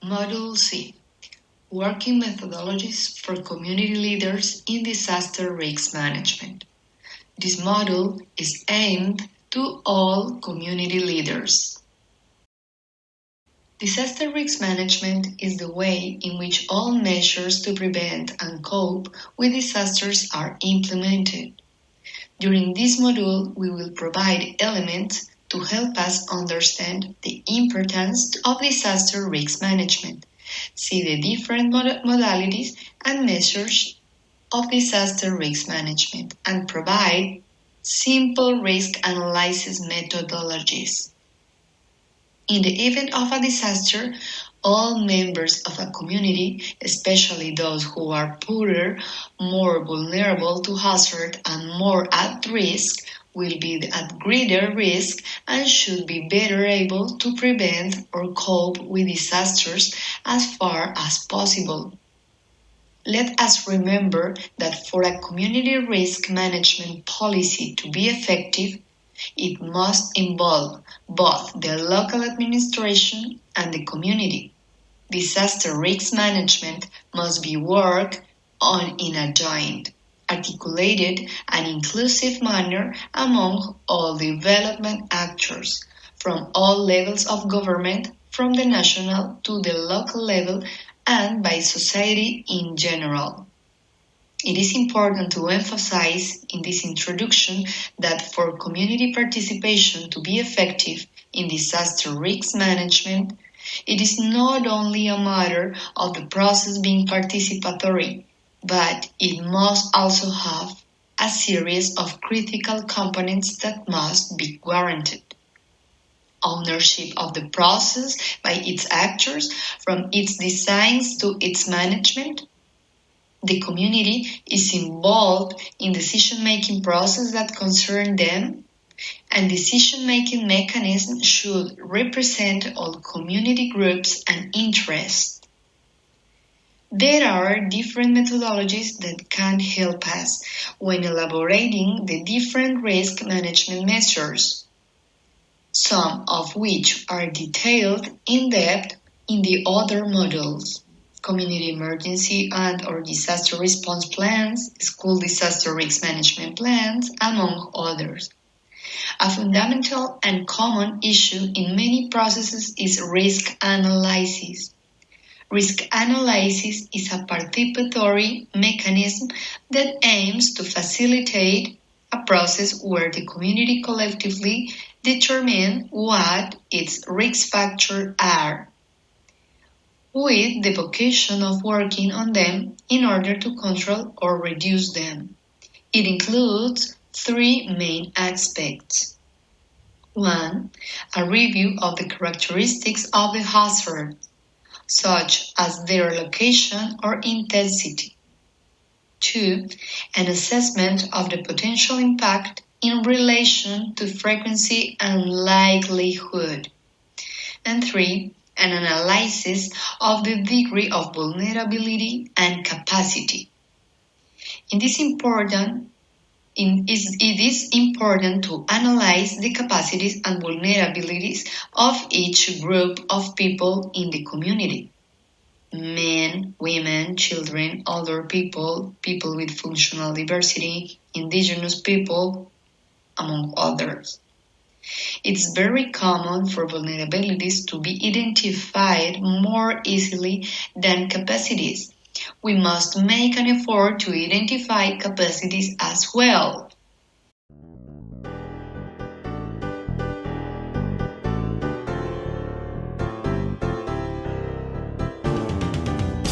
Module C. Working Methodologies for Community Leaders in Disaster Risk Management. This module is aimed to all community leaders. Disaster risk management is the way in which all measures to prevent and cope with disasters are implemented. During this module, we will provide elements to help us understand the importance of disaster risk management, see the different modalities and measures of disaster risk management, and provide simple risk analysis methodologies. In the event of a disaster, all members of a community, especially those who are poorer, more vulnerable to hazard, and more at risk, will be at greater risk and should be better able to prevent or cope with disasters as far as possible. Let us remember that for a community risk management policy to be effective, it must involve both the local administration and the community. Disaster risk management must be worked on in a joint, articulated, and inclusive manner among all development actors, from all levels of government, from the national to the local level, and by society in general. It is important to emphasize in this introduction that for community participation to be effective in disaster risk management, it is not only a matter of the process being participatory, but it must also have a series of critical components that must be guaranteed. Ownership of the process by its actors, from its designs to its management. The community is involved in decision-making processes that concern them, and decision-making mechanisms should represent all community groups and interests. There are different methodologies that can help us when elaborating the different risk management measures, some of which are detailed in depth in the other modules. Community emergency and or disaster response plans, school disaster risk management plans, among others. A fundamental and common issue in many processes is risk analysis. Risk analysis is a participatory mechanism that aims to facilitate a process where the community collectively determine what its risk factors are, with the vocation of working on them in order to control or reduce them. It includes three main aspects. 1. A review of the characteristics of the hazard, such as their location or intensity. 2. An assessment of the potential impact in relation to frequency and likelihood. And 3. An analysis of the degree of vulnerability and capacity. It is important to analyze the capacities and vulnerabilities of each group of people in the community: men, women, children, older people, people with functional diversity, indigenous people, among others. It's very common for vulnerabilities to be identified more easily than capacities. We must make an effort to identify capacities as well,